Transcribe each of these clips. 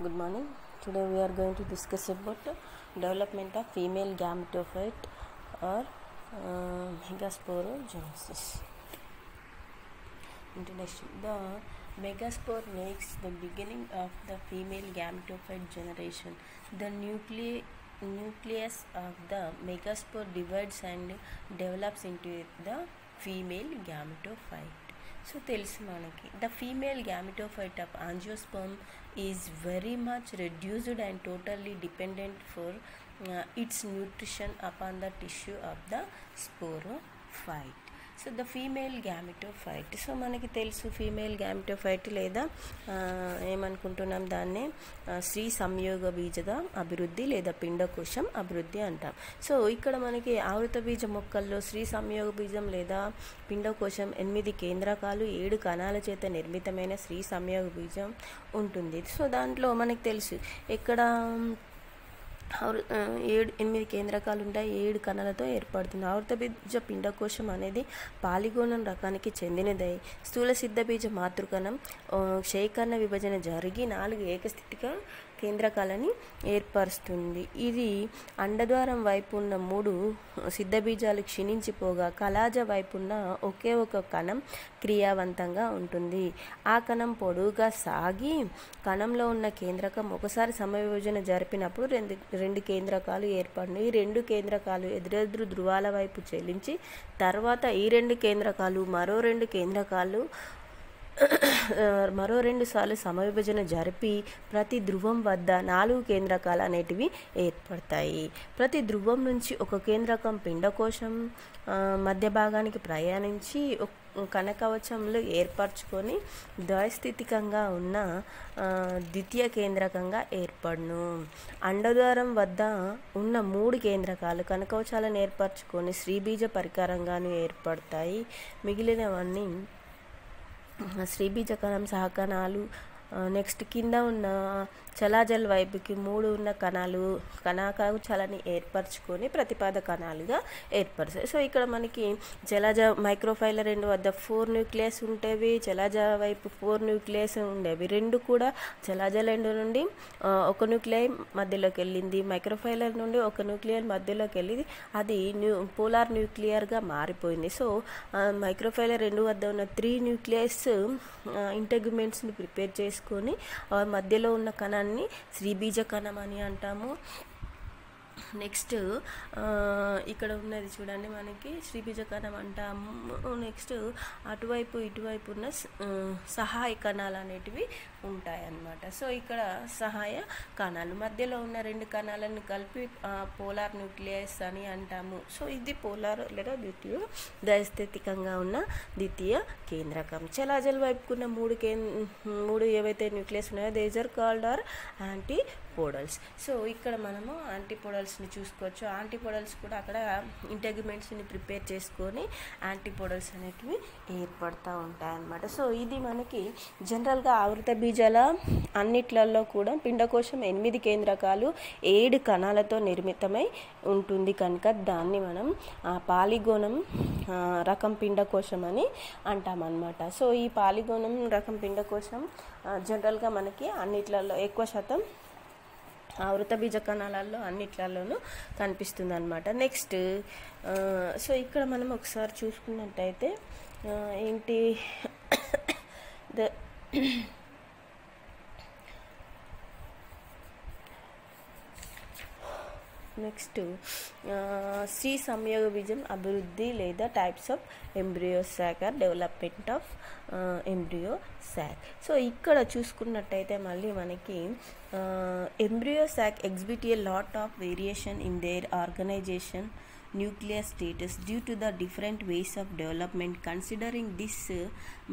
Good morning. Today we are going to discuss about development of female gametophyte or megasporogenesis. Introduction. The megaspore makes the beginning of the female gametophyte generation. The nucleus of the megaspore divides and develops into the female gametophyte. So తెలుసు మనకి the female gametophyte of angiosperm is very much reduced and totally dependent for its nutrition upon the tissue of the sporophyte. So the female gametophyte. So మనకి తెలుసు female gametophyte లేదా ఏమనుకుంటున్నాం దాన్ని స్త్రీ సంయోగ బీజద అభివృద్ధి లేదా పిండకోశం అభివృద్ధి అంటాం. సో ఇక్కడ మనకి ఆవృత బీజ మొక్కల్లో స్త్రీ సంయోగ బీజం లేదా పిండకోశం 8 కేంద్రకాలు 7 కణాల చేత నిర్మితమైన స్త్రీ సంయోగ బీజం ఉంటుంది. సో దాంట్లో మనకి తెలుసు ఇక్కడ 8 కేంద్రకాలు ఉంటాయి, 7 కణాలతో ఏర్పడుతుంది. ఆవృత బీజ పిండకోశం అనేది పాలిగోనం రకానికి చెందినదై స్థూల సిద్ధ బీజ మాతృకణం క్షయకణ విభజన జరిగి 4 ఏకస్థితిక కేంద్రకాలని ఏర్పరుస్తుంది. ఇది అండద్వారం వైపు ఉన్న 3 సిద్ధ బీజాలు క్షీణించిపోగా కలాజ వైపు ఉన్న ఒకే ఒక కణం క్రియావంతంగా ఉంటుంది. ఆ కణం పొడవుగా సాగి కణంలో ఉన్న కేంద్రకం ఒకసారి సమవిభజన జరిపినప్పుడు రెండు కేంద్రకాలు ఏర్పడినాయి. ఈ 2 కేంద్రకాలు ఎదురెదురు ధృవాల వైపు చెల్లించి తర్వాత ఈ 2 కేంద్రకాలు మరో 2 సార్లు సమవిభజన జరిపి ప్రతి ధ్రువం వద్ద 4 కేంద్రకాలు అనేటివి ఏర్పడతాయి. ప్రతి ధ్రువం నుంచి ఒక కేంద్రకం పిండకోశం మధ్య భాగానికి ప్రయాణించి కణకవచంలో ఏర్పరచుకొని ద్వైస్థితికంగా ఉన్న ద్వితీయ కేంద్రకంగా ఏర్పడును. అండద్వారం వద్ద ఉన్న 3 కేంద్రకాలు కణకవచాలను ఏర్పరచుకొని స్త్రీబీజ పరికరంగాను ఏర్పడతాయి. మిగిలినవన్నీ స్త్రీబీజ కణం సహకణాలు. నెక్స్ట్ కింద ఉన్న చలాజల్ వైపుకి 3 ఉన్న కణాలు కణకవచాలని ఏర్పరచుకొని ప్రతిపాద కణాలుగా ఏర్పడతాయి. సో ఇక్కడ మనకి చలాజ మైక్రోఫైలర్ 2 వద్ద 4 న్యూక్లియస్ ఉండేవి, చలాజ వైపు 4 న్యూక్లియస్ ఉండేవి. 2 కూడా చలాజ 2 నుండి ఒక న్యూక్లియై మధ్యలోకి వెళ్ళింది, మైక్రోఫైలర్ నుండి ఒక న్యూక్లియర్ మధ్యలోకి వెళ్ళింది. అది పోలార్ న్యూక్లియర్గా మారిపోయింది. సో మైక్రోఫైలర్ 2 వద్ద ఉన్న 3 న్యూక్లియస్ ఇంటెగ్యుమెంట్స్ని ప్రిపేర్ చేసుకొని మధ్యలో ఉన్న కణాన్ని స్త్రీబీజ కణం అని అంటాము. నెక్స్ట్ ఇక్కడ ఉన్నది చూడండి మనకి స్త్రీబీజ కణం అంటాము. నెక్స్ట్ అటువైపు ఇటువైపు ఉన్న సహాయ కణాలు అనేటివి ఉంటాయన్నమాట. సో ఇక్కడ సహాయ కణాలు మధ్యలో ఉన్న 2 కణాలను కలిపి పోలార్ న్యూక్లియస్ అని అంటాము. సో ఇది పోలార్ లేదా ద్వైస్థితికంగా ఉన్న ద్వితీయ కేంద్రకం. చలాజల్ వైపుకున్న 3 ఏవైతే న్యూక్లియస్ ఉన్నాయో these are called are antipodals. So ఇక్కడ మనము యాంటీపోడల్స్ని చూసుకోవచ్చు. యాంటీపోడల్స్ కూడా అక్కడ ఇంటెగ్యుమెంట్స్ని ప్రిపేర్ చేసుకొని యాంటీపోడల్స్ అనేటివి ఏర్పడుతూ ఉంటాయి అన్నమాట. సో ఇది మనకి జనరల్గా ఆవృత బీజాల అన్నిట్లలో కూడా పిండకోశం 8 కేంద్రకాలు 7 కణాలతో నిర్మితమై ఉంటుంది కనుక దాన్ని మనం పాలిగోనం రకం పిండకోశం అని అంటామన్నమాట. సో ఈ పాలిగోనం రకం పిండకోశం జనరల్గా మనకి అన్నిట్లలో ఎక్కువ శాతం ఆవృత బీజ కణాలలో అన్నిట్లలోనూ కనిపిస్తుంది అనమాట. నెక్స్ట్ సో ఇక్కడ మనం ఒకసారి చూసుకున్నట్టయితే ఏంటి నెక్స్ట్ స్త్రీ సంయోగ బీజం అభివృద్ధి లేదా types of embryo sac or development of embryo sac. So ఇక్కడ చూసుకున్నట్టయితే మళ్ళీ మనకి embryo sac exhibit a lot of variation in their organization nuclear status due to the different ways of development. Considering this,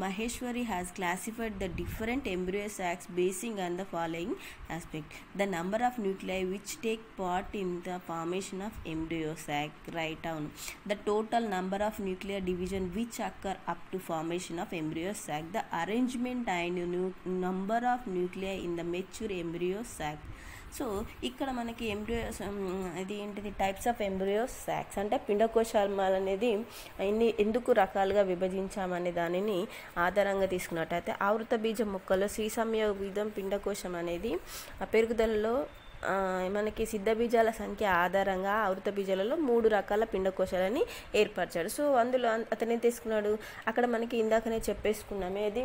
Maheshwari has classified the different embryo sacs basing on the following aspect: the number of nuclei which take part in the formation of embryo sac, write down the total number of nuclear division which occur up to formation of embryo sac, the arrangement and number of nuclei in the mature embryo sac. So ఇక్కడ మనకి embryos ఇది ఏంటిది types of embryo socks అంటే పిండకోశాలు అనేది ఎందుకు రకాలుగా విభజించామనే దానిని ఆధారంగా తీసుకున్నట్టయితే ఆవృత బీజ మొక్కలో శ్రీ సంయోగ పిండకోశం అనేది పెరుగుదలలో మనకి సిద్ధ బీజాల సంఖ్య ఆధారంగా ఆవృత బీజాలలో 3 రకాల పిండకోశాలని ఏర్పరిచాడు. సో అందులో అతనే తీసుకున్నాడు అక్కడ మనకి ఇందాకనే చెప్పేసుకున్నామే అది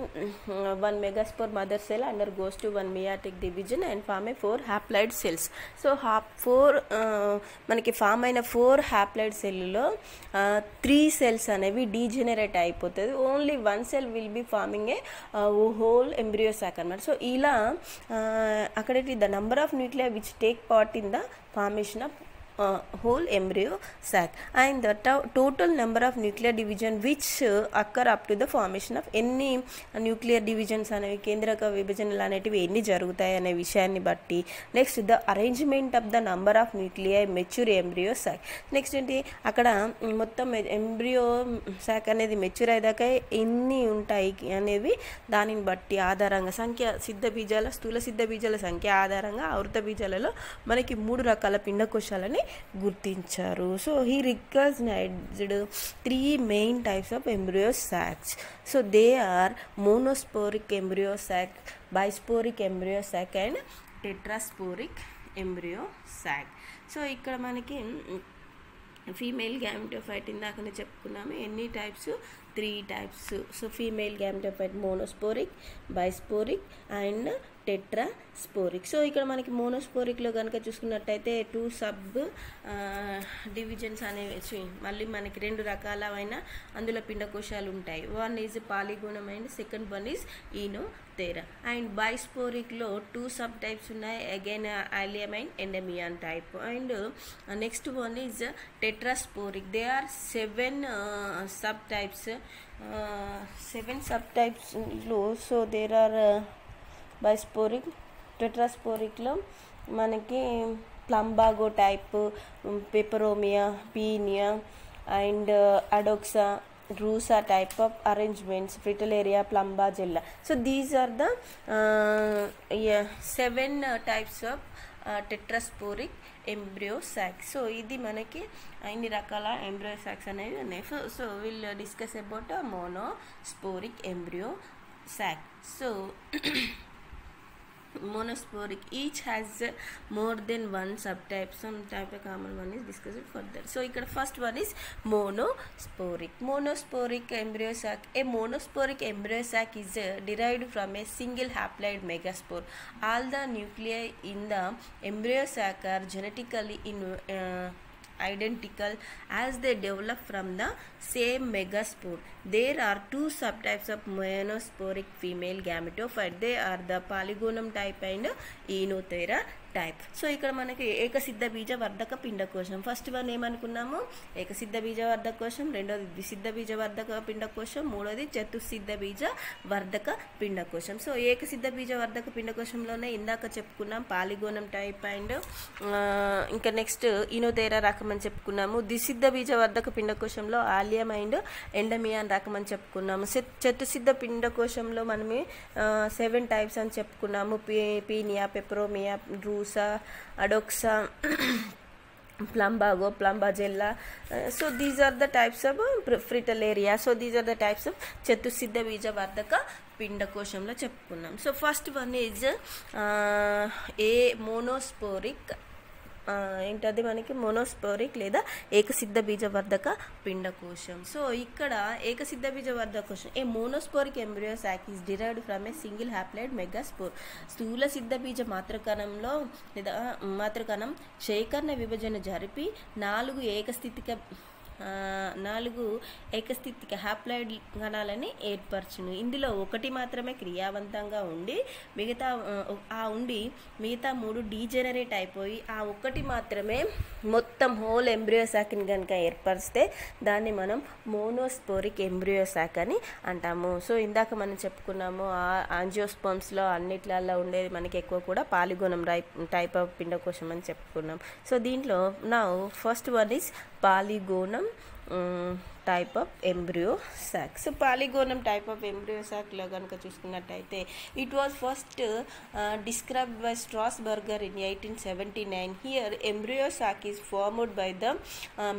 1 megaspore mother cell undergoes to 1 meiotic division and form a 4 haploid cells. So 4 మనకి ఫామ్ అయిన 4 హ్యాప్లాయిడ్ సెల్లో 3 సెల్స్ అనేవి డీజెనరేట్ అయిపోతుంది. Only 1 cell will be farming A whole embryo సాక్ అనమాట. సో ఇలా అక్కడ the number of nuclear which take part in the formation of whole embryo sac and the total number of nuclear division which occur up to the formation of ఎన్ని nuclear divisions అనేవి కేంద్రక విభజనలు అనేటివి ఎన్ని జరుగుతాయి అనే విషయాన్ని బట్టి next the arrangement of the number of nuclear mature embryo sac next ఏంటి అక్కడ మొత్తం ఎంబ్రియో సాక్ అనేది మెచ్యూర్ అయ్యాక ఎన్ని ఉంటాయి అనేవి దానిని బట్టి ఆధారంగా సంఖ్య సిద్ధ బీజాల స్థూల సిద్ధ బీజాల సంఖ్య ఆధారంగా ఆవృత బీజాలలో మనకి 3 రకాల పిండకోశాలని గుర్తించారు. So he recognised 3 main types of embryo sacs. So they are monosporic embryo sac, bisporic embryo sac and tetrasporic embryo sac. So ఇక్కడ మనకి ఫీమేల్ గ్యామెటోఫైట్ ఇందాకనే చెప్పుకున్నాము ఎన్ని types 3 types. So female gametophyte monosporic, bisporic and tetrasporic. So ఇక్కడ మనకి మోనోస్పోరిక్లో కనుక చూసుకున్నట్టయితే 2 sub divisions అనేవి మళ్ళీ మనకి 2 రకాలైన అందులో పిండకోశాలు ఉంటాయి. 1 is Polygonum and second 1 is Oenothera. And బైస్పోరిక్లో 2 సబ్ టైప్స్ ఉన్నాయి again Allium and Endymion type. And next 1 is tetrasporic. They are 7 sub types. 7 sub టైప్స్లో సో దేర్ ఆర్ బైస్పోరిక్. టెట్రాస్పోరిక్లో మనకి Plumbago type, Peperomia, Penaea and Adoxa, Drusa type of arrangements, Fritillaria, Plumbagella. So these are the 7 types of tetrasporic embryo sacs. So ఇది మనకి అన్ని రకాల embryo sacs అనేవి ఉన్నాయి. So will discuss about monosporic embryo sac. So monosporic each has more than 1 subtype. Some type of common one is discussed further. So ఇక్కడ first one is monosporic embryo sac. A monosporic embryo sac is derived from a single haploid megaspore. All the nuclei in the embryo sac are genetically identical as they develop from the same megaspore. There are 2 subtypes of monosporic female gametophyte. They are the polygonum type and Enothera type. So ఇక్కడ మనకి ఏకసిద్ధ బీజ వర్ధక పిండకోశం. First one ఏమనుకున్నాము ఏకసిద్ధ బీజ వర్ధక కోశం, రెండోది ద్విసిద్ధ బీజ వర్ధక పిండకోశం, మూడోది చతుస్సిద్ధ బీజ వర్ధక పిండకోశం. సో ఏకసిద్ధ బీజ వర్ధక పిండకోశంలోనే ఇందాక చెప్పుకున్నాం పాలిగోనం టైప్ అండ్ ఇంకా నెక్స్ట్ ఈనోథెరా రకం అని చెప్పుకున్నాము. ద్విసిద్ధ బీజ వర్ధక పిండకోశంలో ఆలియం అండ్ ఎండమియాన్ రకం అని చెప్పుకున్నాము. చతుసిద్ధ పిండకోశంలో మనమే 7 టైప్స్ అని చెప్పుకున్నాము. Peenya, పెపరోమియా, RUSA, అడోక్సా, Plumbago, Plumbagella. So these are the types of Fritillaria. So these are the types of చతుస్సిద్ధ బీజ వర్ధక పిండకోశంలో చెప్పుకున్నాం. So first one is a monosporic ఏంటది మనకి మోనోస్పోరిక్ లేదా ఏకసిద్ధ బీజవర్ధక పిండకోశం. సో ఇక్కడ ఏకసిద్ధ బీజవర్ధక కోశం a monosporic embryo sac is derived from a single haploid megaspore. స్థూల సిద్ధ బీజ మాతృకణంలో లేదా మాతృకణం శేఖరణ విభజన జరిపి 4 ఏకస్థితిక హ్యాప్లాయిడ్ కణాలని ఏర్పరచును. ఇందులో 1 మాత్రమే క్రియావంతంగా ఉండి మిగతా 3 డీజెనరేట్ అయిపోయి ఆ 1 మాత్రమే మొత్తం హోల్ ఎంబ్రియో సాక్ని కనుక ఏర్పరిస్తే దాన్ని మనం మోనోస్పోరిక్ ఎంబ్రియో సాక్ అని అంటాము. సో ఇందాక మనం చెప్పుకున్నాము ఆంజియోస్పర్మ్స్లో అన్నిట్లలో ఉండేది మనకి ఎక్కువ కూడా పాలిగోనం టైప్ ఆఫ్ పిండకోశం అని చెప్పుకున్నాం. సో దీంట్లో నా first one is Polygonum type of embryo sac. So Polygonum type of embryo సాక్లో కనుక చూసుకున్నట్టయితే it was first described by Strasburger in 1879. Here embryo sac is formed by the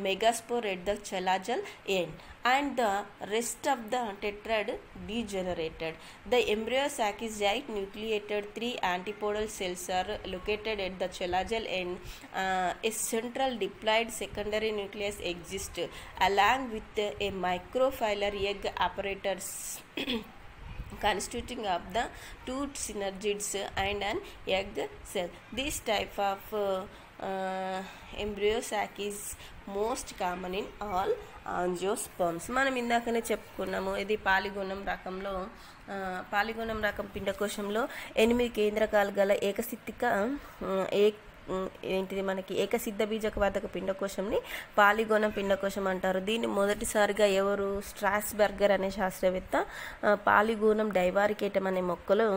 megaspore at the chelagel end and the rest of the tetrad degenerated. The embryo sac is giant nucleated. 3 antipodal cells are located at the chelagel end. A central diploid secondary nucleus exists along with a microfilar egg apparatus constituting of the two synergids and an egg cell. This type of embryo sac is most common in all angiosperms. మనం ఇందాకనే చెప్పుకున్నాము, ఇది పాలిగోనం రకంలో పాలిగోనం రకం పిండకోశంలో 8 కేంద్రకాలు గల ఏంటిది మనకి ఏకసిద్ధ బీజకవాదక పిండకోశంని పాలిగోనం పిండకోశం అంటారు. దీన్ని మొదటిసారిగా ఎవరు స్ట్రాస్బర్గర్ అనే శాస్త్రవేత్త పాలిగోనం డైవారికేటం అనే మొక్కలో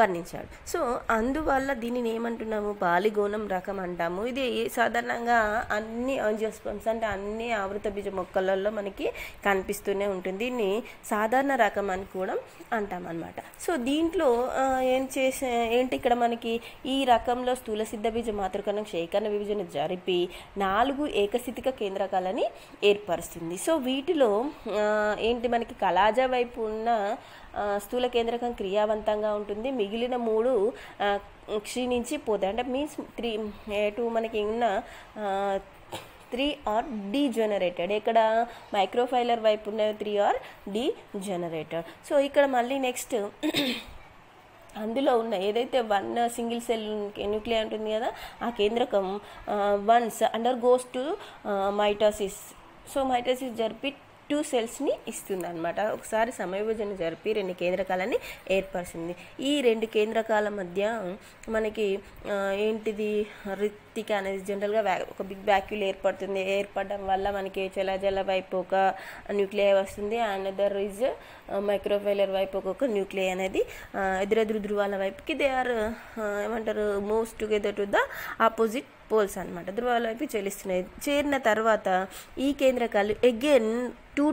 వర్ణించాడు. సో అందువల్ల దీనిని ఏమంటున్నాము, పాలిగోనం రకం అంటాము. ఇది సాధారణంగా అన్ని యాంజియోస్పర్మ్స్ అంటే అన్ని ఆవృత బీజ మొక్కలలో మనకి కనిపిస్తూనే ఉంటుంది. దీన్ని సాధారణ రకం అని కూడా అంటాం అన్నమాట. సో దీంట్లో ఏంటి ఇక్కడ మనకి ఈ రకంలో స్థూల సిద్ధ బీజ మాతృకణం క్షయకణ విభజన జరిపి 4 ఏకస్థితిక కేంద్రకాలని ఏర్పరుస్తుంది. సో వీటిలో ఏంటి మనకి కలాజా వైపు ఉన్న స్థూల కేంద్రకం క్రియావంతంగా ఉంటుంది, మిగిలిన 3 క్షీణించి పోతాయి. అంటే మీన్స్ 3 మనకి ఉన్న 3 ఆర్ డీజనరేటెడ్. ఇక్కడ మైక్రోఫైలర్ వైపు ఉన్న 3 ఆర్ డీజనరేటెడ్. సో ఇక్కడ మళ్ళీ నెక్స్ట్ అందులో ఉన్న ఏదైతే 1 సింగిల్ సెల్ న్యూక్లియై ఉంటుంది కదా, ఆ కేంద్రకం once under goes to mitosis. So mitosis జరిపి 2 సెల్స్ని ఇస్తుంది అనమాట. ఒకసారి సమవిభజన జరిపి 2 కేంద్రకాలని ఏర్పరుస్తుంది. ఈ 2 కేంద్రకాల మధ్య మనకి ఏంటిది రిక్తిక అనేది జనరల్గా ఒక బిగ్ వ్యాక్యూల్ ఏర్పడుతుంది. ఏర్పడడం వల్ల మనకి జల వైపు ఒక న్యూక్లియై వస్తుంది, అనదర్ ఈజ్ మైక్రోఫైలర్ వైపు ఒక న్యూక్లియై అనేది ఎదురెదురు ధ్రువాల వైపుకి దే ఆర్ ఏమంటారు moves together to the opposite poles అనమాట. ధ్రువాల వైపు చెల్లిస్తున్నాయి. చేరిన తర్వాత ఈ కేంద్రకాలు again 2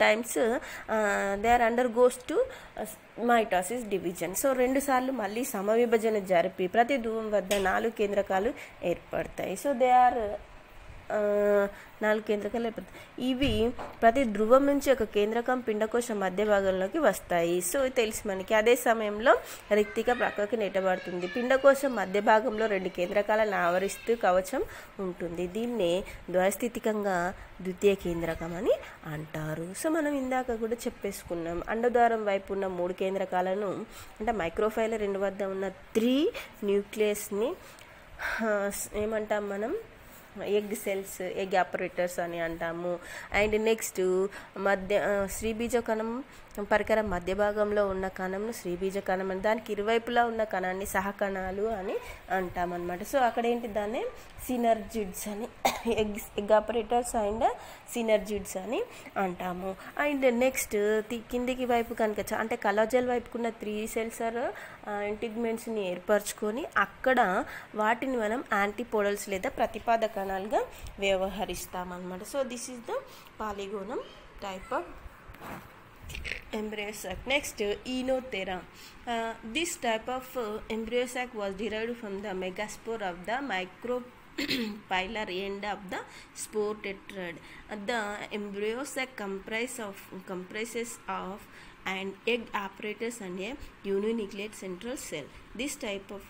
times they are undergoes to mitosis division. So 2 సార్లు మళ్ళీ సమవిభజన జరిపి ప్రతి ధ్రువం వద్ద 4 కేంద్రకాలు ఏర్పడతాయి. సో దే ఆర్ 4 కేంద్రకాలు ఏర్పడతాయి. ఇవి ప్రతి ధ్రువం నుంచి ఒక కేంద్రకం పిండకోశం మధ్య భాగంలోకి వస్తాయి. సో తెలుసు మనకి. అదే సమయంలో రిక్తిక ప్రక్కకి నెట్టబడుతుంది. పిండకోశం మధ్య భాగంలో 2 కేంద్రకాలను ఆవరిస్తూ కవచం ఉంటుంది. దీన్నే ద్వైస్థితికంగా ద్వితీయ కేంద్రకం అని అంటారు. సో మనం ఇందాక కూడా చెప్పేసుకున్నాం, అండద్వారం వైపు ఉన్న 3 కేంద్రకాలను అంటే మైక్రోఫైలర్ 2 వద్ద ఉన్న 3 న్యూక్లియస్ని ఏమంటాం మనం, ఎగ్ సెల్స్, ఎగ్ ఆపరేటర్స్ అని అంటాము. అండ్ నెక్స్ట్ శ్రీబీజ కణం పరికరం మధ్య భాగంలో ఉన్న కణంను శ్రీబీజ కణం అని, దానికి ఇరువైపులా ఉన్న కణాన్ని సహకణాలు అని అంటామన్నమాట. సో అక్కడ ఏంటి దాన్ని సినర్జిడ్స్ అని, ఎగ్ ఆపరేటర్స్ అండ్ సినర్జిడ్స్ అని అంటాము. అండ్ నెక్స్ట్ కిందికి వైపు కనుక అంటే కలాజల్ వైపుకున్న 3 సెల్స్ ఇంటిగ్మెంట్స్ని ఏర్పరచుకొని అక్కడ వాటిని మనం యాంటీపోడల్స్ లేదా ప్రతిపాద కణాలుగా వ్యవహరిస్తామన్నమాట. So this is the Polygonum type of embryo sac. Next, Enothera. This type of embryo sac was derived from the megaspore of the micropylar end of the spore tetrad. The embryo sac comprises of an egg apparatus and a uninucleate central cell. This type of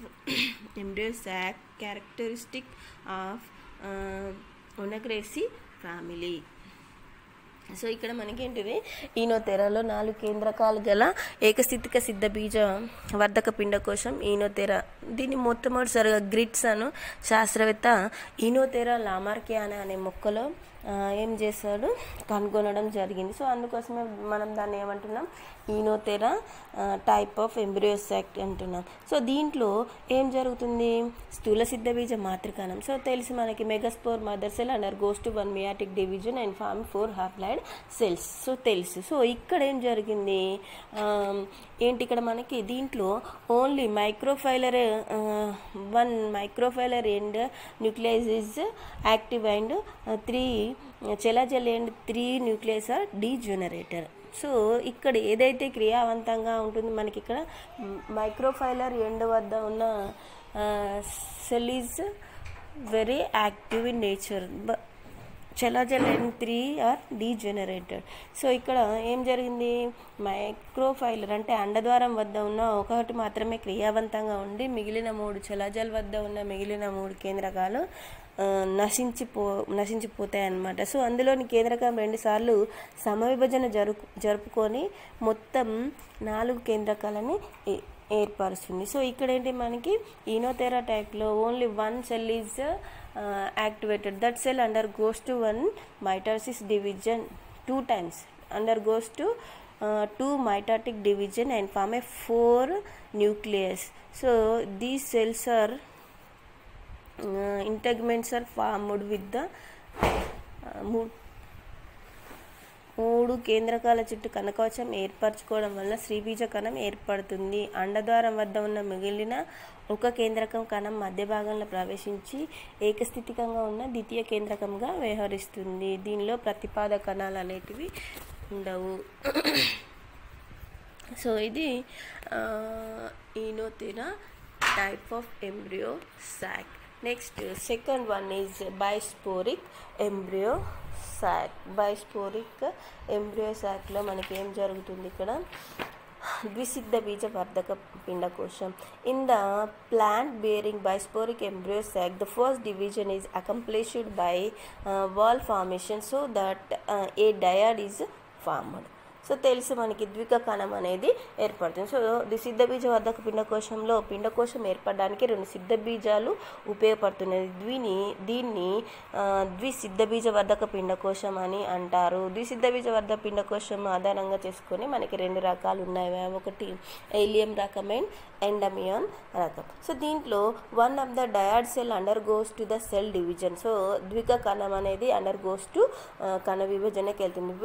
embryo sac characteristic of Onagraceae family. So ఇక్కడ మనకేంటిది ఈనోథెరాలో 4 కేంద్రకాలు గల ఏకస్థితిక సిద్ధ బీజ వర్ధక పిండకోశం ఈనోథెరా. దీన్ని మొట్టమొదటిసారిగా grits అను శాస్త్రవేత్త ఈనోథెరా లామార్కియానా అనే మొక్కలో ఏం చేశాడు, కనుగొనడం జరిగింది. సో అందుకోసమే మనం దాన్ని ఏమంటున్నాం, ఈనోథెరా టైప్ ఆఫ్ ఎంబ్రియో సాక్ అంటున్నాం. సో దీంట్లో ఏం జరుగుతుంది, స్థూల సిద్ధ బీజ మాతృకణం. సో తెలిసి మనకి megaspore mother cell undergoes to 1 meiotic division and form 4 haploid cells. So తెలుసు. సో ఇక్కడ ఏం జరిగింది, ఏంటి ఇక్కడ మనకి దీంట్లో only micropylar one micropylar end nucleus is active and 3 chalazal end 3 nucleus are degenerated. So ఇక్కడ ఏదైతే క్రియావంతంగా ఉంటుంది మనకి ఇక్కడ మైక్రోఫైలర్ ఎండ్ వద్ద ఉన్న cell is very active in nature, chalazal end 3 are degenerated. So ఇక్కడ ఏం జరిగింది, మైక్రోఫైలర్ అంటే అండద్వారం వద్ద ఉన్న ఒకటి మాత్రమే క్రియావంతంగా ఉండి మిగిలిన 3 చెలాజల్ వద్ద ఉన్న మిగిలిన 3 కేంద్రకాలు నశించిపోతాయి అన్నమాట. సో అందులోని కేంద్రకం 2 సార్లు సమవిభజన జరుపుకొని మొత్తం 4 కేంద్రకాలని ఏర్పరుస్తుంది. సో ఇక్కడ ఏంటి మనకి ఈనోథెరా టైప్లో only 1 cell is activated. That cell undergoes to 1 mitosis division 2 times, undergoes to 2 mitotic division and form a 4 nucleus. So these cells are integments are formed with the 3 కేంద్రకాల చుట్టూ కణకవచం ఏర్పరచుకోవడం వల్ల స్త్రీబీజ కణం ఏర్పడుతుంది. అండద్వారం వద్ద ఉన్న మిగిలిన ఒక కేంద్రకం కణం మధ్య భాగంలో ప్రవేశించి ఏకస్థితికంగా ఉన్న ద్వితీయ కేంద్రకంగా వ్యవహరిస్తుంది. దీనిలో ప్రతిపాద కణాలు అనేటివి ఉండవు. సో ఇది Oenothera type of embryo sac. Next second one is bisporic embryo sac. Bisporic embryo సాక్లో మనకి ఏం జరుగుతుంది, ఇక్కడ ద్విసిద్ధ బీజ వర్ధక పిండకోశం. In the plant bearing bisporic embryo sac, the first division is accomplished by wall formation so that a dyad is formed. So తెలుసు మనకి ద్విక కణం అనేది ఏర్పడుతుంది. సో ద్విసిద్ధ బీజ వర్ధక పిండకోశంలో పిండకోశం ఏర్పడడానికి 2 సిద్ధ బీజాలు ఉపయోగపడుతున్నాయి. దీన్ని ద్విసిద్ధ బీజ వర్ధక పిండకోశం అని అంటారు. ద్విసిద్ధ బీజ వర్ధక పిండకోశం ఆధారంగా చేసుకొని మనకి 2 రకాలు ఉన్నాయి. ఒకటి ఏలియం రకం అండ్ ఎండమియాన్ రకం. సో దీంట్లో 1 of the dyad cell undergoes to the cell division. So ద్విక కణం అనేది అండర్ గోస్ టు కణ విభజనకి వెళ్తుంది.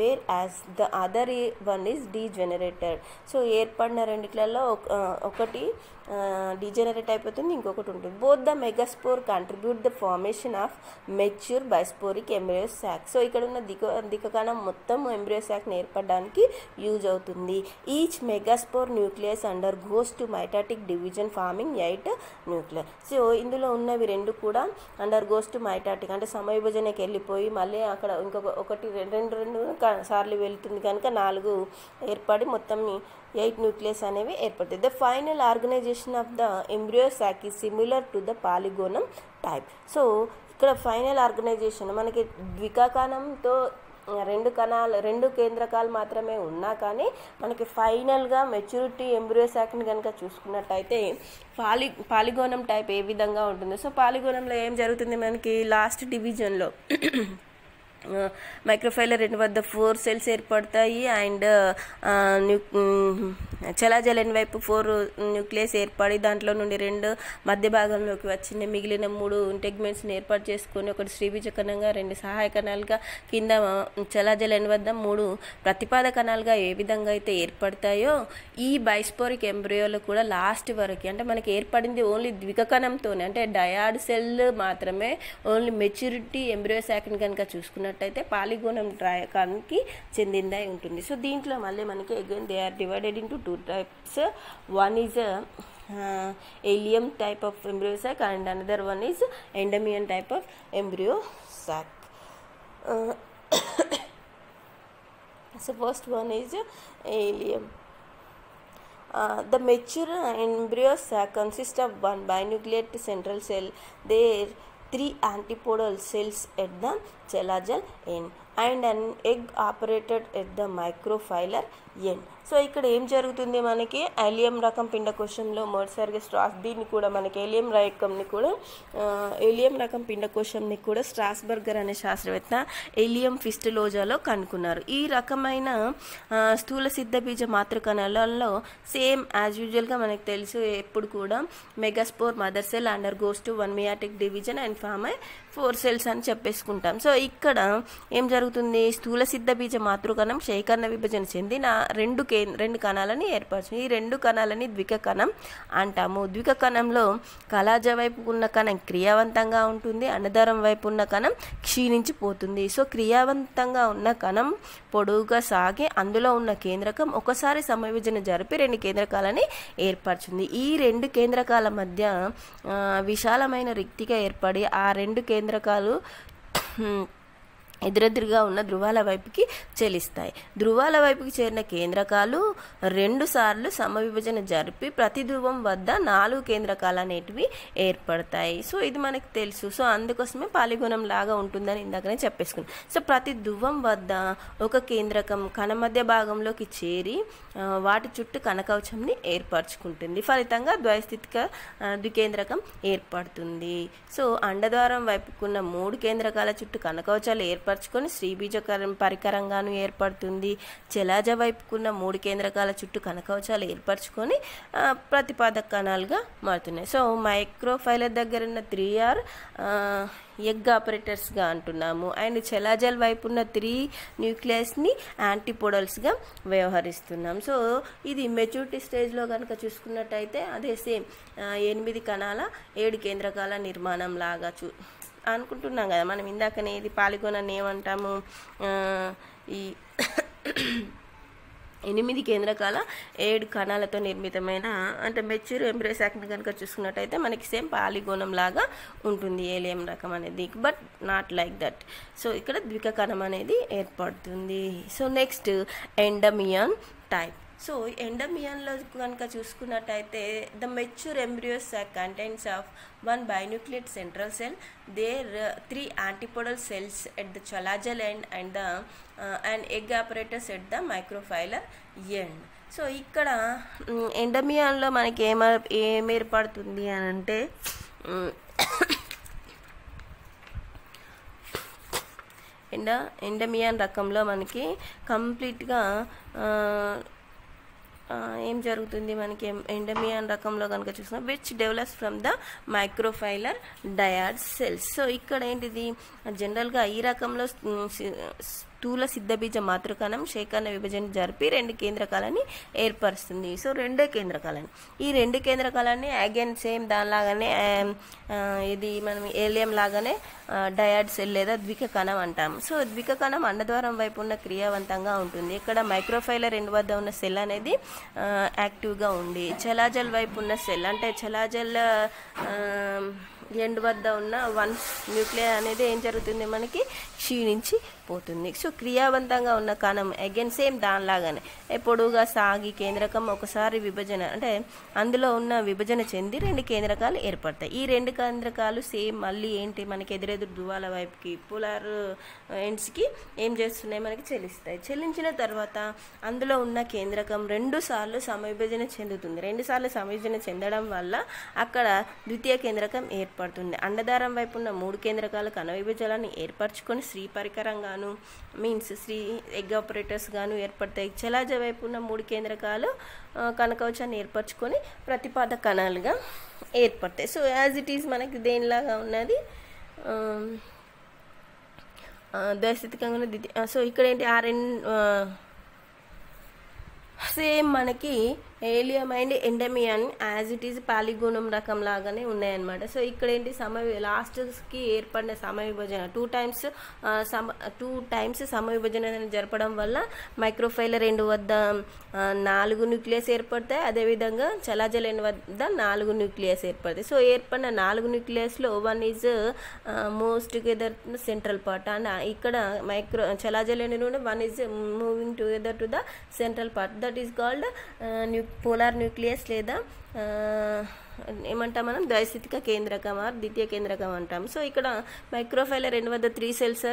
Whereas the other one is degenerated. So ఏర్పడిన రెండిట్లలో ఒకటి డీజనరేట్ అయిపోతుంది, ఇంకొకటి ఉంటుంది. Both the megaspore contribute the formation of mature bisporic embryo sac. So ఇక్కడ ఉన్న దిక కణం మొత్తం ఎంబ్రియో సాక్ని ఏర్పడడానికి యూజ్ అవుతుంది. Each megaspore nucleus under goes to mitotic division farming 8 nucleus. So ఇందులో ఉన్నవి 2 కూడా అండర్ గోస్ టు మైటాటిక్ అంటే సమవిభజనకి వెళ్ళిపోయి మళ్ళీ అక్కడ ఇంకొకటి 2 సార్లు వెళ్తుంది కనుక 4 ఏర్పడి మొత్తం 8 న్యూక్లియస్ అనేవి ఏర్పడుతుంది. The final organisation of the embryo sac is similar to the Polygonum type. So ఇక్కడ ఫైనల్ ఆర్గనైజేషన్ మనకి ద్వికణంతో 2 కేంద్రకాలు మాత్రమే ఉన్నా కానీ మనకి ఫైనల్గా మెచ్యూరిటీ ఎంబ్రియో సాక్ని కనుక చూసుకున్నట్టయితే పాలిగోనం టైప్ ఏ విధంగా ఉంటుంది. సో పాలిగోనంలో ఏం జరుగుతుంది, మనకి లాస్ట్ డివిజన్లో మైక్రోఫైలర్ 2 వద్ద 4 సెల్స్ ఏర్పడతాయి అండ్ చెలాజలన్ వైపు 4 న్యూక్లియస్ ఏర్పడి దాంట్లో నుండి 2 మధ్య భాగంలోకి వచ్చిన మిగిలిన 3 ఇంటెగ్మెంట్స్ని ఏర్పాటు చేసుకొని ఒకటి శ్రీబీజ కణంగా 2 సహాయ కణాలుగా కింద చెలాజలన్ వద్ద 3 ప్రతిపాద కణాలుగా ఏ విధంగా అయితే ఏర్పడతాయో ఈ బైస్పోరిక్ ఎంబ్రియోలో కూడా లాస్ట్ వరకు అంటే మనకి ఏర్పడింది ఓన్లీ ద్విక కణంతోనే అంటే డయాడ్ సెల్ మాత్రమే. ఓన్లీ మెచ్యూరిటీ ఎంబ్రియో సాక్ని కనుక చూసుకున్నట్టయితే పాలిగోనం రకానికి చెందిందై ఉంటుంది. సో దీంట్లో మళ్ళీ మనకి again they are divided into 2 types. One is allium type of embryo sac and another one is endermion type of embryo sac. So first one is allium. The mature embryo sac consists of one binucleate central cell. There 3 antipodal cells at the chelagel end and an egg operated at the microfilar end. So ఇక్కడ ఏం జరుగుతుంది, మనకి ఏలియం రకం పిండకోశంలో మొదటిసారిగా దీన్ని కూడా మనకి ఏలియం రకం పిండకోశంని కూడా స్ట్రాస్బర్గర్ అనే శాస్త్రవేత్త ఏలియం ఫిస్టులోజాలో కనుక్కున్నారు. ఈ రకమైన స్థూల సిద్ధ బీజ మాతృకణాలలో సేమ్ యాజ్ యూజువల్గా మనకు తెలుసు ఎప్పుడు కూడా megaspore mother cell undergoes to 1 meiotic division and form 4 cells అని చెప్పేసుకుంటాం. సో ఇక్కడ ఏం జరుగుతుంది, స్థూల సిద్ధ బీజ మాతృకణం శేఖరణ విభజన చెంది రెండు కణాలని ఏర్పరుస్తుంది. ఈ రెండు కణాలని ద్విక కణం అంటాము. ద్విక కణంలో కలాజ వైపు ఉన్న కణం క్రియావంతంగా ఉంటుంది, అన్నదారం వైపు ఉన్న కణం క్షీణించిపోతుంది. సో క్రియావంతంగా ఉన్న కణం పొడవుగా సాగి అందులో ఉన్న కేంద్రకం ఒకసారి సమవిభజన జరిపి రెండు కేంద్రకాలని ఏర్పరుచుంది. ఈ రెండు కేంద్రకాల మధ్య విశాలమైన రిక్తిగా ఏర్పడి ఆ రెండు కేంద్రకాలు ఎదురెదురుగా ఉన్న ధ్రువాల వైపుకి చెలిస్తాయి. ధ్రువాల వైపుకి చేరిన కేంద్రకాలు 2 సార్లు సమవిభజన జరిపి ప్రతి ధ్రువం వద్ద 4 కేంద్రకాలు అనేటివి ఏర్పడతాయి. సో ఇది మనకు తెలుసు. సో అందుకోసమే పాలిగోనం లాగా ఉంటుందని ఇందాకనే చెప్పేసుకున్నాం. సో ప్రతి ధ్రువం వద్ద ఒక కేంద్రకం కణ మధ్య భాగంలోకి చేరి వాటి చుట్టూ కణకవచంని ఏర్పరచుకుంటుంది. ఫలితంగా ద్వైస్థితిక ద్వికేంద్రకం ఏర్పడుతుంది. సో అండద్వారం వైపుకున్న 3 కేంద్రకాల చుట్టూ కణకవచాలు ఏర్పరచుకొని శ్రీబీజ పరికరంగాను ఏర్పడుతుంది. చెలాజ వైపుకున్న 3 కేంద్రకాల చుట్టూ కణకవచాలు ఏర్పరచుకొని ప్రతిపాదక కణాలుగా మారుతున్నాయి. సో మైక్రోఫైలర్ దగ్గర ఉన్న 3R ఎగ్ ఆపరేటర్స్గా అంటున్నాము. అండ్ చెలాజల్ వైపు ఉన్న 3 న్యూక్లియస్ని యాంటీపోడల్స్గా వ్యవహరిస్తున్నాం. సో ఇది మెచ్యూరిటీ స్టేజ్లో కనుక చూసుకున్నట్టయితే అదే సేమ్ 8 కణాల 7 కేంద్రకాల నిర్మాణం లాగా అనుకుంటున్నాం కదా మనం. ఇందాకనే ఇది పాలిగోనాన్ని ఏమంటాము, ఈ 8 కేంద్రకాల 7 కణాలతో నిర్మితమైన అంటే మెచ్యూర్ ఎంబ్రియో సాక్ని కనుక చూసుకున్నట్టయితే మనకి సేమ్ పాలిగోనం లాగా ఉంటుంది ఏలియం రకం అనేది, but not like that. So ఇక్కడ ద్విక కణం అనేది ఏర్పడుతుంది. So next Endymion type. So ఎండమియాన్లో కనుక చూసుకున్నట్టయితే the mature embryo sac contains of 1 binucleate central cell, there 3 antipodal cells at the chalazal end and an egg apparatus at the microphylar end. So ఇక్కడ ఎండమియాన్లో మనకి ఏం ఏర్పడుతుంది అని అంటే ఎండమియాన్ రకంలో మనకి కంప్లీట్గా ఏం జరుగుతుంది మనకి ఎండమియాన్ రకంలో కనుక చూసినా which develops from the micropylar dyad cells. So ఇక్కడ ఏంటిది జనరల్గా ఈ రకంలో స్థూల సిద్ధబీజ మాతృకణం శేఖరణ విభజన జరిపి 2 కేంద్రకాలని ఏర్పరుస్తుంది. సో 2 కేంద్రకాలని ఈ 2 కేంద్రకాలని అగైన్ సేమ్ దానిలాగానే ఇది మనం ఏలియం లాగానే డయాడ్ సెల్ లేదా ద్విక కణం అంటాము. సో ద్విక కణం అన్నద్వారం వైపు ఉన్న క్రియావంతంగా ఉంటుంది. ఇక్కడ మైక్రోఫైలర్ ఎండ్ వద్ద ఉన్న సెల్ అనేది యాక్టివ్గా ఉండి చెలాజల్ వైపు ఉన్న సెల్ అంటే చెలాజల్ ఎండ్ వద్ద ఉన్న 1 న్యూక్లియర్ అనేది ఏం జరుగుతుంది మనకి క్షీణించిపోతుంది. సో క్రియావంతంగా ఉన్న కణం అగైన్ సేమ్ దానిలాగానే పొడవుగా సాగి కేంద్రకం ఒకసారి విభజన అంటే అందులో ఉన్న విభజన చెంది 2 కేంద్రకాలు ఏర్పడతాయి. ఈ 2 కేంద్రకాలు సేమ్ మళ్ళీ ఏంటి మనకి ఎదురెదురు ధ్రువాల వైపుకి పోలార్ ఎండ్స్కి ఏం చేస్తున్నాయి మనకి చెల్లిస్తాయి. చెల్లించిన తర్వాత అందులో ఉన్న కేంద్రకం 2 సార్లు సమవిభజన చెందుతుంది. 2 సార్లు సమవిభజన చెందడం వల్ల అక్కడ ద్వితీయ కేంద్రకం ఏర్పడుతుంది. అండదారం వైపు ఉన్న 3 కేంద్రకాలు కణ విభజనాన్ని ఏర్పరచుకొని శ్రీ పరికరంగాను మీన్స్ శ్రీ ఎగ్ ఆపరేటర్స్ గాను ఏర్పడతాయి. చెలాజ వైపు ఉన్న 3 కేంద్రకాలు కణకవచాన్ని ఏర్పరచుకొని ప్రతిపాదక కణాలుగా ఏర్పడతాయి. సో యాజ్ ఇట్ ఈజ్ మనకి దేనిలాగా ఉన్నది ద్వైస్థితికంగా. సో ఇక్కడ ఏంటి సేమ్ మనకి ఏలియం అండ్ ఎండమియాన్ యాజ్ ఇట్ ఈజ్ పాలిగోనం రకం లాగానే ఉన్నాయన్నమాట. సో ఇక్కడ ఏంటి లాస్ట్కి ఏర్పడిన సమవిభజన 2 టైమ్స్ సమవిభజన జరపడం వల్ల మైక్రోఫైలర్ ఎండ్ వద్ద 4 న్యూక్లియస్ ఏర్పడతాయి. అదేవిధంగా చలాజల్ ఎండ్ వద్ద 4 న్యూక్లియస్ ఏర్పడతాయి. సో ఏర్పడిన 4 న్యూక్లియస్లో 1 is most together central part and ఇక్కడ చలాజల్ ఎండ్ నుండి 1 is moving together to the central part that is called polar nucleus లేదా ఏమంటాం మనం ద్వైస్థితిక కేంద్రకం ఆర్ ద్వితీయ కేంద్రకం అంటాం. సో ఇక్కడ మైక్రోఫైలర్ ఎండ్ వద్ద 3 సెల్స్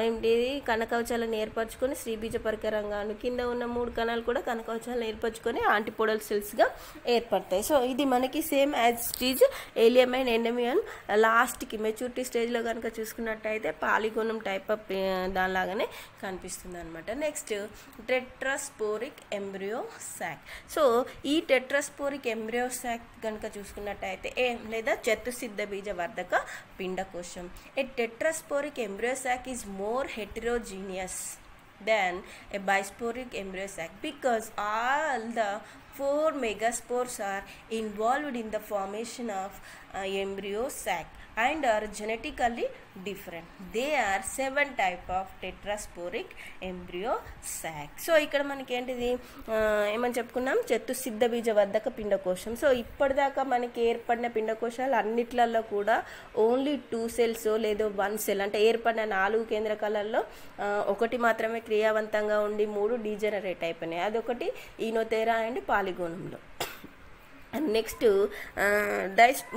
ఏంటి కణకవచాలను ఏర్పరచుకొని శ్రీబీజ పరికరంగాను కింద ఉన్న 3 కణాలు కూడా కణకవచాలను ఏర్పరచుకొని యాంటీపోడల్ సెల్స్గా ఏర్పడతాయి. సో ఇది మనకి same as stage Allium and Endymion లాస్ట్కి మెచ్యూరిటీ స్టేజ్లో కనుక చూసుకున్నట్టయితే పాలిగోనం టైప్ ఆఫ్ దానిలాగానే కనిపిస్తుంది అనమాట. Next tetrasporic embryo sac. So ఈ టెట్రాస్పోరిక్ ఎంబ్రియో సాక్ కనుక చూసుకున్నట్టయితే లేదా చతుసిద్ధ బీజ వర్ధక పిండకోశం. A tetrasporic embryo sac is more heterogeneous than a bisporic embryo sac because all the 4 megaspores are involved in the formation of embryo sac and are genetically different. They are 7 type of tetrasporic embryo sac. So ఇక్కడ మనకి ఏంటిది ఏమని చెప్పుకున్నాం, చతుస్సిద్ధ బీజ వర్ధక పిండకోశం. So ఇప్పటిదాకా మనకి ఏర్పడిన పిండకోశాలు అన్నిట్లలో కూడా ఓన్లీ 2 cells లేదో 1 cell అంటే ఏర్పడిన 4 కేంద్రకాలలో ఒకటి మాత్రమే క్రియావంతంగా ఉండి 3 డీజనరేట్ అయిపోయినాయి. అదొకటి ఈనోథెరా అండ్ పాలిగోనంలో. నెక్స్ట్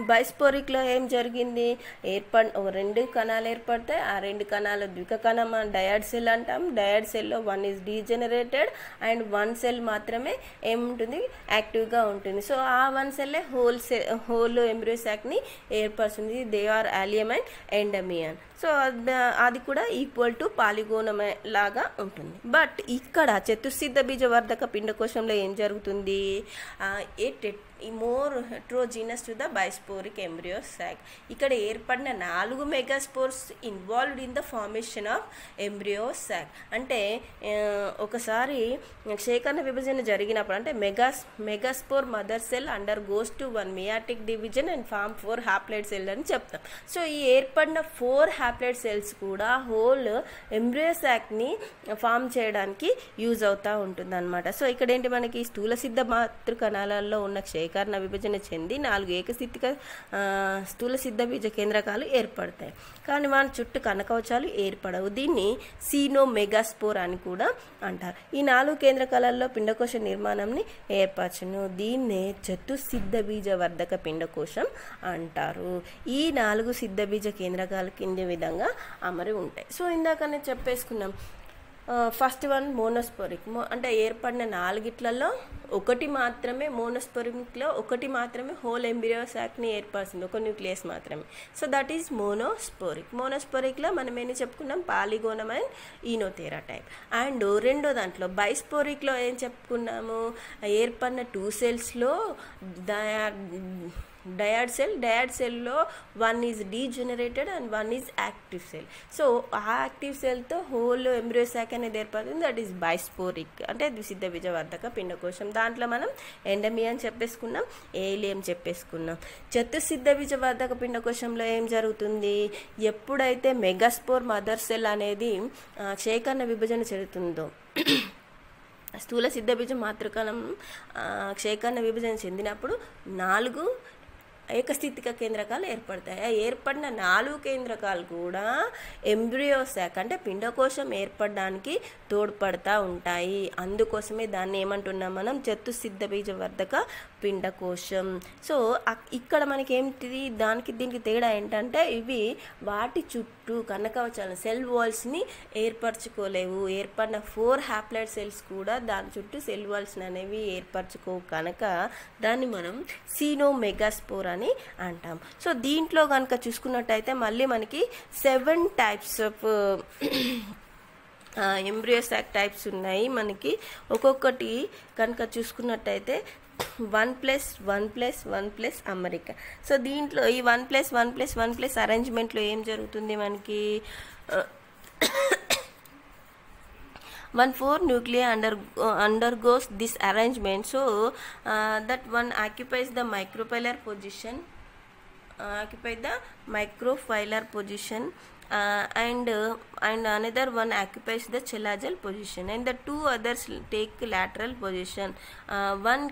బైస్పోరిక్లో ఏం జరిగింది, 2 కణాలు ఏర్పడతాయి. ఆ 2 కణాలు ద్విక కణం డయాడ్ సెల్ అంటాం. డయాడ్ సెల్లో 1 ఈజ్ డీజనరేటెడ్ అండ్ 1 సెల్ మాత్రమే ఏముంటుంది, యాక్టివ్గా ఉంటుంది. సో ఆ 1 సెల్లే హోల్ ఎంబ్రియో సాక్ని ఏర్పరుస్తుంది. They are Allium and Endymion. So అది కూడా ఈక్వల్ టు పాలిగోనం లాగా ఉంటుంది. బట్ ఇక్కడ చతుస్సిద్ధ బీజవర్ధక పిండకోశంలో ఏం జరుగుతుంది, more heterogeneous to the bisporic embryo sac. ఇక్కడ ఏర్పడిన 4 megaspores involved in the formation of embryo sac. అంటే ఒకసారి క్షేకరణ విభజన జరిగినప్పుడు అంటే megaspore mother cell undergoes to 1 meiotic division and form 4 haploid cell అని చెప్తాం. సో ఈ ఏర్పడిన 4 హ్యాప్లాయిడ్ సెల్స్ కూడా హోల్ ఎంబ్రియో సాక్ని ఫామ్ చేయడానికి యూజ్ అవుతూ ఉంటుంది అనమాట. సో ఇక్కడ ఏంటి, మనకి స్థూల సిద్ధ మాతృ కణాలలో ఉన్న క్షేకరణ విభజన చెంది 4 ఏకస్థితిక స్థూల సిద్ధ బీజ కేంద్రకాలు ఏర్పడతాయి. కానీ వాటి చుట్టూ కణకవచాలు ఏర్పడవు. దీన్ని సీనోమెగాస్పోర్ అని కూడా అంటారు. ఈ 4 కేంద్రకాలలో పిండకోశ నిర్మాణంని ఏర్పరచును. దీన్నే చతుస్సిద్ధ బీజ వర్ధక పిండకోశం అంటారు. ఈ 4 సిద్ధ బీజ కేంద్రకాలు కింది విధంగా అమరి ఉంటాయి. సో ఇందాకనే చెప్పేసుకున్నాం. ఫస్ట్ వన్ మోనోస్పోరిక్, అంటే ఏర్పడిన 4గిట్లలో ఒకటి మాత్రమే మోనోస్పోరిక్లో ఒకటి మాత్రమే హోల్ ఎంబ్రియో సాక్ని ఏర్పరుస్తుంది, ఒక న్యూక్లియస్ మాత్రమే. So that is monosporic. మోనోస్పోరిక్లో మనం ఏమి చెప్పుకున్నాం, Polygonum and Oenothera type. And రెండో దాంట్లో బైస్పోరిక్లో ఏం చెప్పుకున్నాము, ఏర్పడిన 2 సెల్స్లో డయాడ్ సెల్లో 1 is degenerated and 1 is active cell. So ఆ యాక్టివ్ సెల్తో హోల్ ఎంబ్రియో సాక్ అనేది ఏర్పడుతుంది. దట్ ఈస్ బైస్పోరిక్ అంటే ద్విసిద్ధ బీజవర్ధక పిండకోశం. దాంట్లో మనం ఎండమియన్ చెప్పేసుకున్నాం, ఏలియం చెప్పేసుకున్నాం. చతుస్సిద్ధ బీజవర్ధక పిండకోశంలో ఏం జరుగుతుంది, ఎప్పుడైతే మెగాస్పోర్ మదర్ సెల్ అనేది క్షేకరణ విభజన చెందుతుందో, స్థూల సిద్ధ బీజ మాతృకణం క్షేకరణ విభజన చెందినప్పుడు 4 ఏకస్థితిక కేంద్రకాలు ఏర్పడతాయి. ఏర్పడిన 4 కేంద్రకాలు కూడా ఎంబ్రియో సాక్ అంటే పిండకోశం ఏర్పడడానికి తోడ్పడతా ఉంటాయి. అందుకోసమే దాన్ని ఏమంటున్నాం మనం, చతుస్సిద్ధ బీజవర్ధక పిండకోశం. సో ఇక్కడ మనకి ఏమిటిది, దానికి దీనికి తేడా ఏంటంటే ఇవి వాటి చుట్టూ కణకవచాలను సెల్ వాల్స్ని ఏర్పరచుకోలేవు. ఏర్పడిన 4 హ్యాప్లాయిడ్ సెల్స్ కూడా దాని చుట్టూ సెల్ వాల్స్ అనేవి ఏర్పరచుకోవు కనుక దాన్ని మనం సీనోమెగాస్పోర్ అని అంటాం. సో దీంట్లో కనుక చూసుకున్నట్టయితే మళ్ళీ మనకి 7 types of embryo sock types ఉన్నాయి. మనకి ఒక్కొక్కటి కనుక చూసుకున్నట్టయితే 1+1+1+ అమరిక. సో దీంట్లో ఈ 1+1+1+ అరేంజ్మెంట్లో ఏం జరుగుతుంది, మనకి 1/4 nuclei undergoes this arrangement. So that one occupies the microphylar position, and another one occupies the chelagel position, and the 2 others take lateral position, one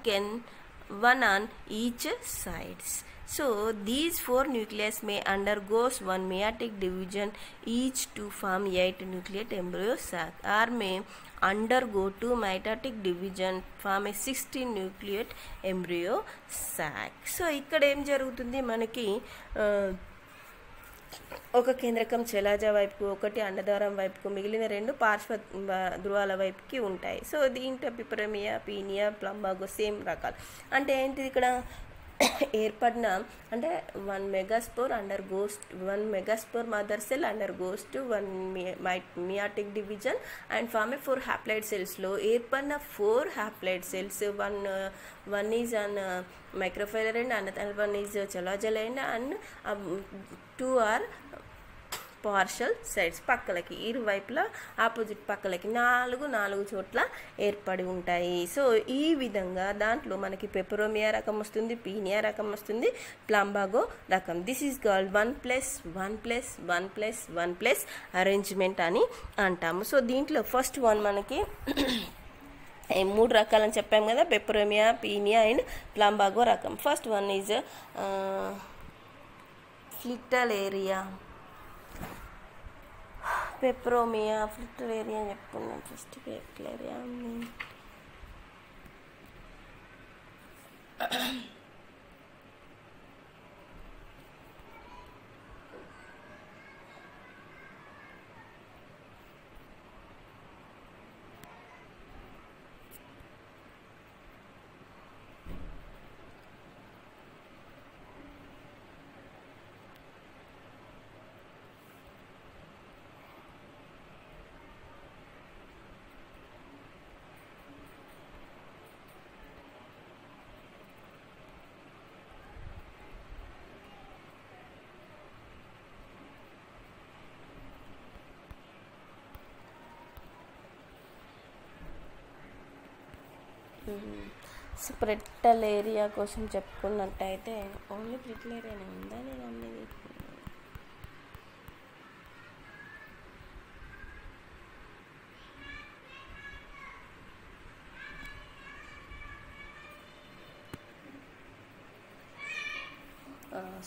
on each sides. So these 4 nuclei may undergo 1 meiotic division each to form 8 nucleate embryo sac, or may undergo 2 mitotic division form a 16 nucleate embryo sac. So ఇక్కడ ఏం జరుగుతుంది, మనకి ఒక కేంద్రకం చెలాజా వైపుకు, ఒకటి అండద్వారం వైపుకు, మిగిలిన 2 పార్శ్వ ధ్రువాల వైపుకి ఉంటాయి. సో దీంట్లో పిపరమియా, పీనియా, ప్లంబాగో సేమ్ రకాలు. అంటే ఏంటిది, ఇక్కడ ఏర్పడిన అంటే 1 megaspore mother cell undergoes to 1 meiotic division and form a 4 haploid cellsలో ఏర్పడిన 4 haploid cells, one is on microphylar end, another one is chelagel end, and 2 are partial sides పక్కలకి ఇరువైపులా ఆపోజిట్ పక్కలకి నాలుగు చోట్ల ఏర్పడి ఉంటాయి. సో ఈ విధంగా దాంట్లో మనకి పెపరోమియా రకం వస్తుంది, పీనియా రకం వస్తుంది, ప్లంబాగో రకం. దిస్ ఈజ్ కాల్డ్ 1+1+1+1+ అరేంజ్మెంట్ అని అంటాము. సో దీంట్లో ఫస్ట్ వన్ మనకి 3 రకాలని చెప్పాము కదా, పెపరోమియా, పీనియా అండ్ ప్లంబాగో రకం. First one is Fritillaria. Peperomia, Fritillaria అని చెప్పుకున్నాం ఫస్ట్. ఫ్లిట్టలేరియా ఫ్లిట్టలేరియా కోసం చెప్పుకున్నట్టయితే ఓన్లీ ఫ్లిట్టలేరియానే ఉందా, నేను అన్నది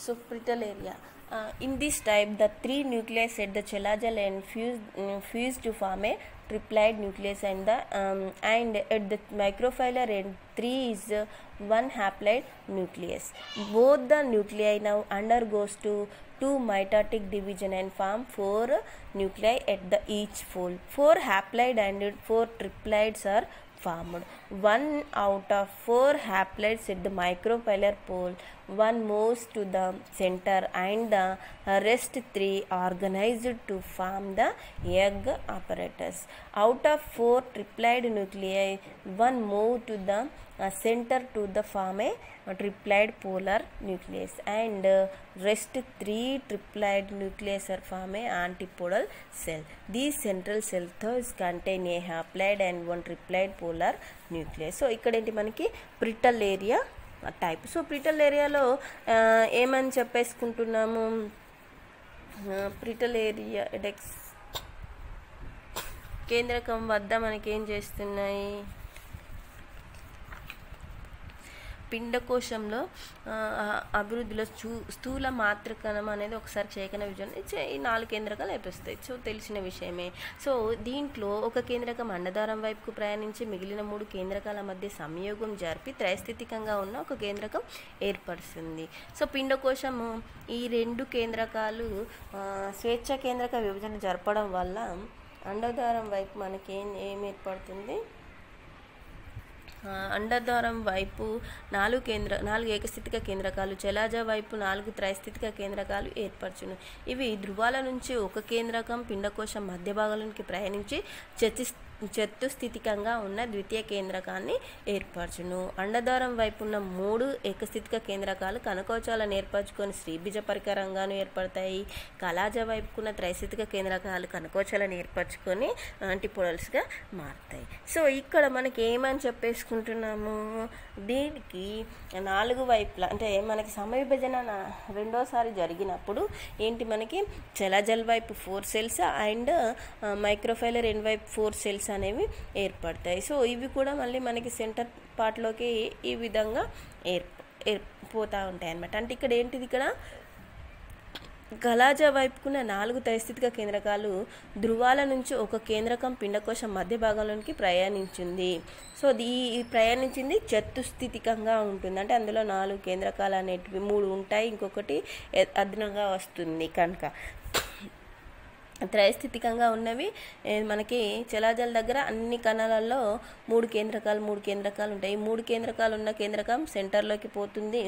so fritillaria. In this type, the 3 nuclei at the chelagel and fuse to form a triploid nucleus, and at the microphylla end 3 is 1 haploid nucleus. Both the nuclei now undergoes to 2 mitotic division and form 4 nuclei at the each fold. 4 haploid and 4 triploids are formed. 1 out of 4 haploids at the microphylla pole, 1 moves to the center, and the rest 3 organized to form the egg apparatus. Out of 4 triploid nuclei, 1 move to the center to the form a triploid polar nucleus, and rest 3 triploid nucleus are form a antipodal cell. These central cell thus contain a haploid and 1 triploid polar nucleus. So ఇక్కడ ఏంటి మనకి ఫ్లిట్టలేరియా type. So ఫ్లిట్టలేరియాలో ఏమని చెప్పేసుకుంటున్నాము, ఫ్లిట్టలేరియా dex కేంద్రకం వద్ద మనకి ఏం చేస్తున్నాయి, పిండకోశంలో అభివృద్ధిలో స్థూల మాతృకణం అనేది ఒకసారి క్షయకణ విజయం ఈ 4 కేంద్రకాలు ఏర్పరుస్తాయి. సో తెలిసిన విషయమే. సో దీంట్లో ఒక కేంద్రకం అండదారం వైపుకు ప్రయాణించి మిగిలిన 3 కేంద్రకాల మధ్య సంయోగం జరిపి త్రైస్థితికంగా ఉన్న ఒక కేంద్రకం ఏర్పరుస్తుంది. సో పిండకోశము ఈ 2 కేంద్రకాలు స్వేచ్ఛ కేంద్రక విభజన జరపడం వల్ల అండదారం వైపు మనకి ఏం ఏర్పడుతుంది, అండద్వారం వైపు 4 ఏకస్థితిక కేంద్రకాలు, చలాజ వైపు 4 త్రైస్థితిక కేంద్రకాలు ఏర్పరచును. ఇవి ధ్రువాల నుంచి ఒక కేంద్రకం పిండకోశం మధ్య భాగంలోకి ప్రయాణించి చతుస్థితికంగా ఉన్న ద్వితీయ కేంద్రకాన్ని ఏర్పరచును. అండద్వారం వైపు ఉన్న 3 ఏకస్థితిక కేంద్రకాలు కనకోచాలను ఏర్పరచుకొని శ్రీబీజ పరికరంగాను ఏర్పడతాయి. కలాజ వైపుకున్న త్రైస్థితిక కేంద్రకాలు కనకోచాలను ఏర్పరచుకొని యాంటీపోడల్స్గా మారుతాయి. సో ఇక్కడ మనకి ఏమని చెప్పేసుకుంటున్నాము, దీనికి 4 వైపులా అంటే మనకి సమవిభజన రెండోసారి జరిగినప్పుడు ఏంటి, మనకి చలాజల్ వైపు 4 సెల్స్ అండ్ మైక్రోఫైలర్ ఎండ్ వైపు 4 సెల్స్ అనేవి ఏర్పడతాయి. సో ఇవి కూడా మళ్ళీ మనకి సెంటర్ పార్ట్లోకి ఈ విధంగా పోతూ ఉంటాయి అన్నమాట. అంటే ఇక్కడ ఏంటిది, ఇక్కడ కలాజ వైపుకున్న 4 త్రైస్థితిక కేంద్రకాలు ధ్రువాల నుంచి ఒక కేంద్రకం పిండకోశం మధ్య భాగంలోనికి ప్రయాణించింది. సో ఈ ప్రయాణించింది చతుస్థితికంగా ఉంటుంది. అంటే అందులో 4 కేంద్రకాలు అనేటివి 3 ఉంటాయి, ఇంకొకటి అదనంగా వస్తుంది. కనుక త్రైస్థితికంగా ఉన్నవి మనకి చలాజల దగ్గర అన్ని కణాలలో 3 కేంద్రకాలు ఉంటాయి. 3 కేంద్రకాలు ఉన్న కేంద్రకం సెంటర్లోకి పోతుంది.